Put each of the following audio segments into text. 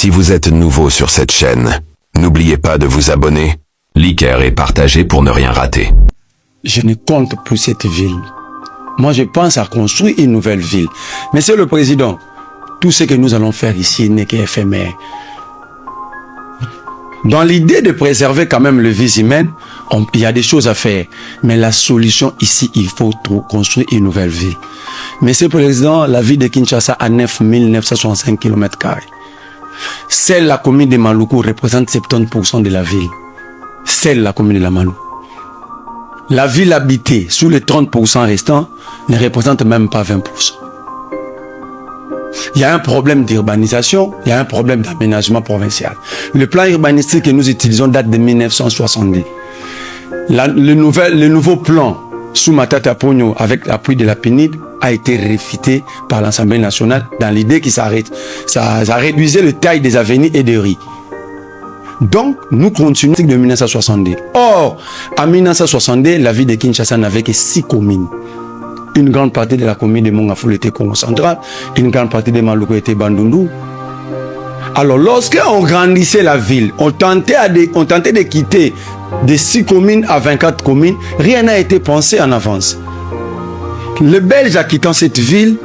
Si vous êtes nouveau sur cette chaîne, n'oubliez pas de vous abonner, liker et partager pour ne rien rater. Je ne compte plus cette ville. Moi, je pense à construire une nouvelle ville. Monsieur le Président, tout ce que nous allons faire ici n'est qu'éphémère. Dans l'idée de préserver quand même le vie humaine, il y a des choses à faire. Mais la solution ici, il faut construire une nouvelle ville. Monsieur le Président, la ville de Kinshasa a 9 965 km². Seule la commune de Maluku représente 70% de la ville. Seule la commune de la Malou. La ville habitée, sur les 30% restants, ne représente même pas 20%. Il y a un problème d'urbanisation, il y a un problème d'aménagement provincial. Le plan urbanistique que nous utilisons date de 1970. Le nouveau plan sous Matata Ponyo, avec l'appui de la PNID, a été réfuté par l'Assemblée nationale dans l'idée que ça réduisait le taille des avenues et des rues. Donc, nous continuons de 1970. Or, en 1970, la ville de Kinshasa n'avait que 6 communes. Une grande partie de la commune de Mongafou était Congo central, une grande partie de Maluku était Bandundu. Alors, lorsqu'on grandissait la ville, on tentait de quitter de 6 communes à 24 communes, rien n'a été pensé en avance. Le Belge a quitté cette ville.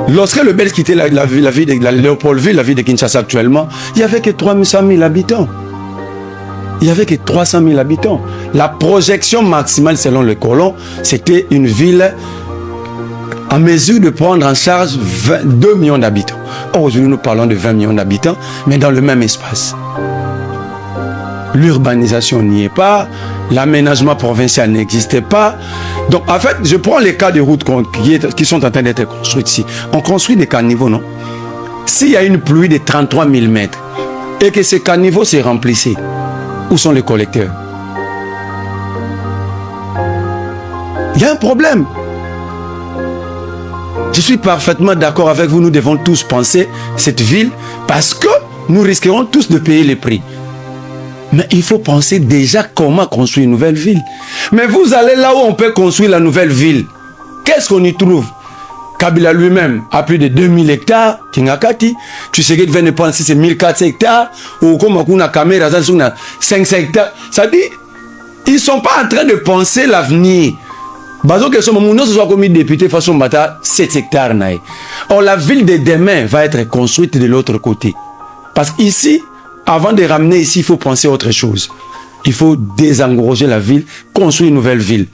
Lorsque le Belge quittait la ville de Léopoldville, la ville de Kinshasa actuellement, il n'y avait que 300 000 habitants. Il n'y avait que 300 000 habitants. La projection maximale selon le colon, c'était une ville en mesure de prendre en charge 2 millions d'habitants. Aujourd'hui, nous parlons de 20 millions d'habitants, mais dans le même espace. L'urbanisation n'y est pas, l'aménagement provincial n'existait pas. Donc, en fait, je prends les cas de routes qui sont en train d'être construites ici. On construit des caniveaux, non? S'il y a une pluie de 33 000 mètres et que ces caniveaux se remplissent, où sont les collecteurs? Il y a un problème. Je suis parfaitement d'accord avec vous, nous devons tous penser cette ville parce que nous risquerons tous de payer les prix. Mais il faut penser déjà comment construire une nouvelle ville. Mais vous allez là où on peut construire la nouvelle ville. Qu'est-ce qu'on y trouve? Kabila lui-même a plus de 2000 hectares. Kingakati. Tu sais qu'il vient de penser c'est 1400 hectares. Ou comme on a caméra, 500 hectares. Ça dit, ils ne sont pas en train de penser l'avenir. Bazo que ce moment, nous soit comme député façon bata 7 hectares. Or, la ville de demain va être construite de l'autre côté. Parce qu'ici, avant de ramener ici, il faut penser à autre chose. Il faut désengorger la ville, construire une nouvelle ville.